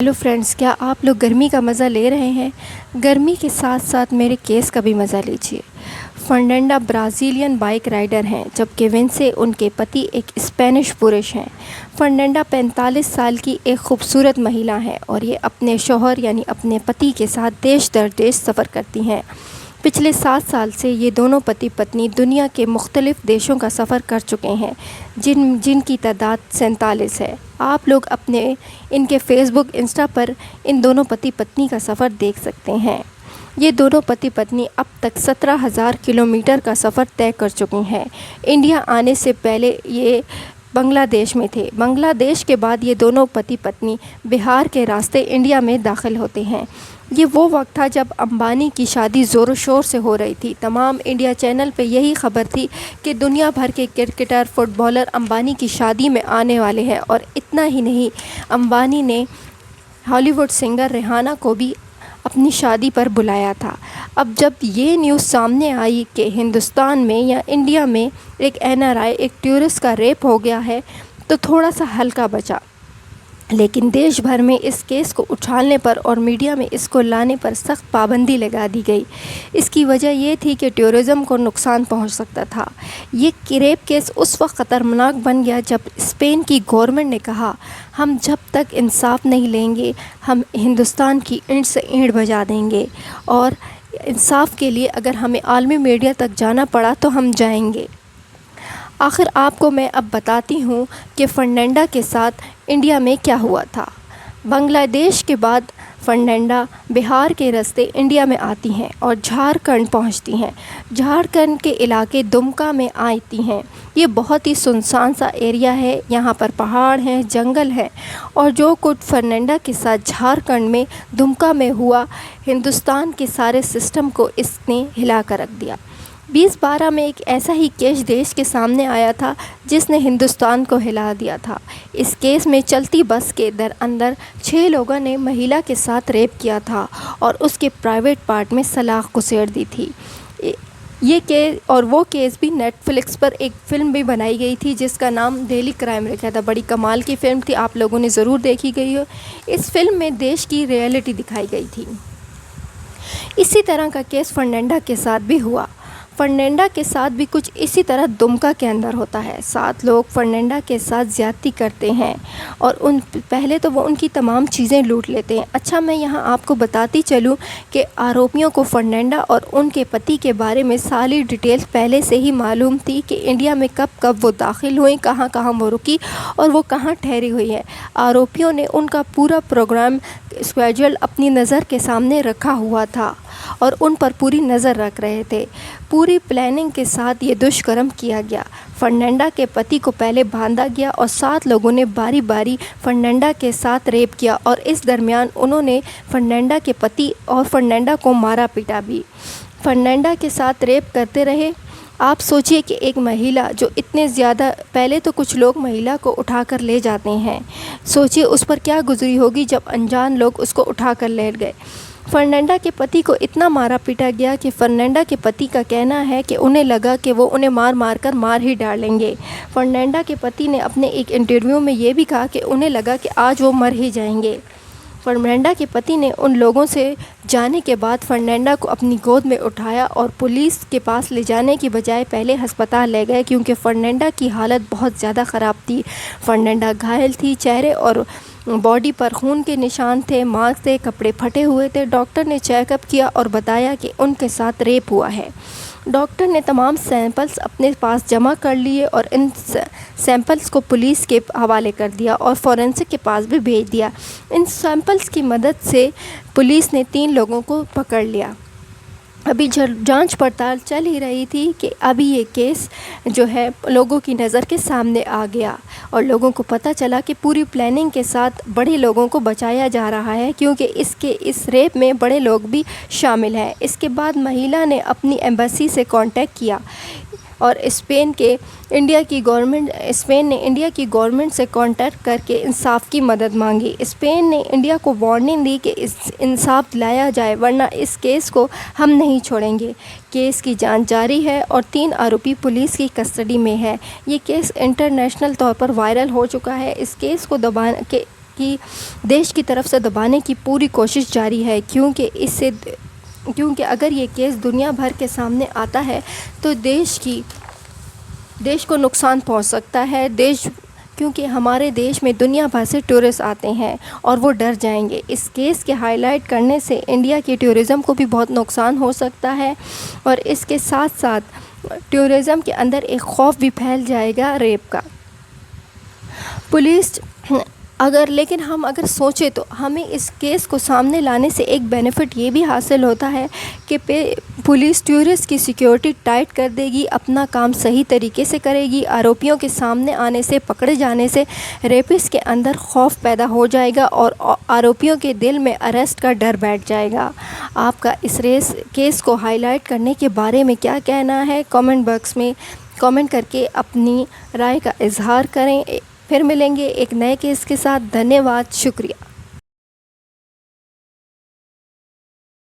Hello friends, کیا آپ لوگ گرمی کا مزہ لے رہے ہیں؟ گرمی کے ساتھ ساتھ میرے کیس کا بھی مزہ لیجیے۔ فرنینڈا برازیلین بائیک رائیڈر ہیں، جبکہ ونسے ان کے پتی ایک اسپینش پرش ہیں۔ فرنینڈا 45 سال کی ایک خوبصورت مہیلا ہیں اور یہ اپنے شوہر یعنی اپنے پتی کے ساتھ دیش در دیش سفر کرتی ہیں۔ پچھلے 7 سال سے یہ دونوں پتی پتنی دنیا کے مختلف دیشوں کا سفر کر چکے ہیں، جن کی تعداد 47 ہے۔ آپ لوگ ان کے فیس بک، انسٹا پر ان دونوں پتی پتنی کا سفر دیکھ سکتے ہیں۔ یہ دونوں پتی پتنی اب تک 17,000 کلومیٹر کا سفر طے کر چکی ہیں۔ انڈیا آنے سے پہلے یہ بنگلہ دیش میں تھے۔ بنگلہ دیش کے بعد یہ دونوں پتی پتنی بہار کے راستے انڈیا میں داخل ہوتے ہیں۔ یہ وہ وقت تھا جب امبانی کی شادی زور و شور سے ہو رہی تھی۔ تمام انڈیا چینل پہ یہی خبر تھی کہ دنیا بھر کے کرکٹر، فٹ بالر امبانی کی شادی میں آنے والے ہیں، اور اتنا ہی نہیں، امبانی نے ہالی ووڈ سنگر ریحانہ کو بھی اپنی شادی پر بلایا تھا۔ اب جب یہ نیوز سامنے آئی کہ ہندوستان میں یا انڈیا میں ایک NRI، ایک ٹورسٹ کا ریپ ہو گیا ہے، تو تھوڑا سا ہلکا بچا، لیکن دیش بھر میں اس کیس کو اچھالنے پر اور میڈیا میں اس کو لانے پر سخت پابندی لگا دی گئی۔ اس کی وجہ یہ تھی کہ ٹورزم کو نقصان پہنچ سکتا تھا۔ یہ ریپ کیس اس وقت خطرناک بن گیا جب اسپین کی گورنمنٹ نے کہا، ہم جب تک انصاف نہیں لیں گے، ہم ہندوستان کی اینٹ سے اینٹ بجا دیں گے، اور انصاف کے لیے اگر ہمیں عالمی میڈیا تک جانا پڑا تو ہم جائیں گے۔ آخر آپ کو میں اب بتاتی ہوں کہ فرنینڈا کے ساتھ انڈیا میں کیا ہوا تھا۔ بنگلہ دیش کے بعد فرنینڈا بہار کے راستے انڈیا میں آتی ہیں اور جھارکھنڈ پہنچتی ہیں۔ جھارکھنڈ کے علاقے دمکا میں آتی ہیں۔ یہ بہت ہی سنسان سا ایریا ہے، یہاں پر پہاڑ ہیں، جنگل ہے، اور جو کچھ فرنینڈا کے ساتھ جھارکھنڈ میں دمکا میں ہوا، ہندوستان کے سارے سسٹم کو اس نے ہلا کر رکھ دیا۔ 2012 میں ایک ایسا ہی کیس دیش کے سامنے آیا تھا جس نے ہندوستان کو ہلا دیا تھا۔ اس کیس میں چلتی بس کے اندر 6 لوگوں نے مہیلا کے ساتھ ریپ کیا تھا اور اس کے پرائیویٹ پارٹ میں سلاخ گھسیڑ دی تھی۔ وہ کیس بھی نیٹ فلکس پر ایک فلم بھی بنائی گئی تھی جس کا نام ڈیلی کرائم رکھا تھا۔ بڑی کمال کی فلم تھی، آپ لوگوں نے ضرور دیکھی گئی ہو۔ اس فلم میں دیش کی ریئلٹی دکھائی گئی تھی۔ اسی طرح کا کیس فرنینڈا کے ساتھ بھی ہوا۔ فرنینڈا کے ساتھ بھی کچھ اسی طرح دمکا کے اندر ہوتا ہے۔ 7 لوگ فرنینڈا کے ساتھ زیادتی کرتے ہیں اور پہلے تو وہ ان کی تمام چیزیں لوٹ لیتے ہیں۔ اچھا، میں یہاں آپ کو بتاتی چلوں کہ آروپیوں کو فرنینڈا اور ان کے پتی کے بارے میں ساری ڈیٹیلز پہلے سے ہی معلوم تھی کہ انڈیا میں کب کب وہ داخل ہوئیں، کہاں کہاں وہ رکی اور وہ کہاں ٹھہری ہوئی ہیں۔ آروپیوں نے ان کا پورا پروگرام اسکیڈول اپنی نظر کے سامنے رکھا ہوا تھا اور ان پر پوری نظر رکھ رہے تھے۔ پوری پلاننگ کے ساتھ یہ دشکرم کیا گیا۔ فرنینڈا کے پتی کو پہلے باندھا گیا اور 7 لوگوں نے باری باری فرنینڈا کے ساتھ ریپ کیا، اور اس درمیان انہوں نے فرنینڈا کے پتی اور فرنینڈا کو مارا پیٹا بھی۔ فرنینڈا کے ساتھ ریپ کرتے رہے۔ آپ سوچئے کہ ایک مہیلا جو اتنے زیادہ، پہلے تو کچھ لوگ مہیلا کو اٹھا کر لے جاتے ہیں، سوچئے اس پر کیا گزری ہوگی جب انجان لوگ اس کو اٹھا کر لے گئے۔ فرنینڈا کے پتی کو اتنا مارا پیٹا گیا کہ فرنینڈا کے پتی کا کہنا ہے کہ انہیں لگا کہ وہ انہیں مار ہی ڈالیں گے۔ فرنینڈا کے پتی نے اپنے ایک انٹرویو میں یہ بھی کہا کہ انہیں لگا کہ آج وہ مر ہی جائیں گے۔ فرنینڈا کے پتی نے ان لوگوں سے جانے کے بعد فرنینڈا کو اپنی گود میں اٹھایا اور پولیس کے پاس لے جانے کی بجائے پہلے ہسپتال لے گئے، کیونکہ فرنینڈا کی حالت بہت زیادہ خراب تھی۔ فرنینڈا گھائل تھی، چہرے اور باڈی پر خون کے نشان تھے، ماسک تھے، کپڑے پھٹے ہوئے تھے۔ ڈاکٹر نے چیک اپ کیا اور بتایا کہ ان کے ساتھ ریپ ہوا ہے۔ ڈاکٹر نے تمام سیمپلز اپنے پاس جمع کر لیے اور ان سیمپلز کو پولیس کے حوالے کر دیا اور فورینسک کے پاس بھی بھیج دیا۔ ان سیمپلز کی مدد سے پولیس نے 3 لوگوں کو پکڑ لیا۔ ابھی جانچ پڑتال چل ہی رہی تھی کہ ابھی یہ کیس جو ہے لوگوں کی نظر کے سامنے آ گیا اور لوگوں کو پتہ چلا کہ پوری پلاننگ کے ساتھ بڑے لوگوں کو بچایا جا رہا ہے، کیونکہ اس ریپ میں بڑے لوگ بھی شامل ہیں۔ اس کے بعد مہیلا نے اپنی ایمبیسی سے کانٹیکٹ کیا اور اسپین نے انڈیا کی گورنمنٹ سے کانٹیکٹ کر کے انصاف کی مدد مانگی۔ اسپین نے انڈیا کو وارننگ دی کہ انصاف دلایا جائے، ورنہ اس کیس کو ہم نہیں چھوڑیں گے۔ کیس کی جانچ جاری ہے اور 3 آروپی پولیس کی کسٹڈی میں ہے۔ یہ کیس انٹرنیشنل طور پر وائرل ہو چکا ہے۔ اس کیس کو کی دیش کی طرف سے دبانے کی پوری کوشش جاری ہے، کیونکہ اگر یہ کیس دنیا بھر کے سامنے آتا ہے تو دیش کو نقصان پہنچ سکتا ہے، کیونکہ ہمارے دیش میں دنیا بھر سے ٹورسٹ آتے ہیں اور وہ ڈر جائیں گے۔ اس کیس کے ہائی لائٹ کرنے سے انڈیا کی ٹورزم کو بھی بہت نقصان ہو سکتا ہے، اور اس کے ساتھ ساتھ ٹورزم کے اندر ایک خوف بھی پھیل جائے گا ریپ کا۔ لیکن ہم اگر سوچیں تو ہمیں اس کیس کو سامنے لانے سے ایک بینیفٹ یہ بھی حاصل ہوتا ہے کہ پولیس ٹورسٹ کی سیکیورٹی ٹائٹ کر دے گی، اپنا کام صحیح طریقے سے کرے گی، آروپیوں کے سامنے آنے سے، پکڑے جانے سے ریپسٹ کے اندر خوف پیدا ہو جائے گا اور آروپیوں کے دل میں اریسٹ کا ڈر بیٹھ جائے گا۔ آپ کا اس کیس کو ہائی لائٹ کرنے کے بارے میں کیا کہنا ہے؟ کامنٹ باکس میں کامنٹ کر کے اپنی رائے کا اظہار کریں۔ پھر ملیں گے ایک نئے کیس کے ساتھ۔ دھنیہ واد، شکریہ۔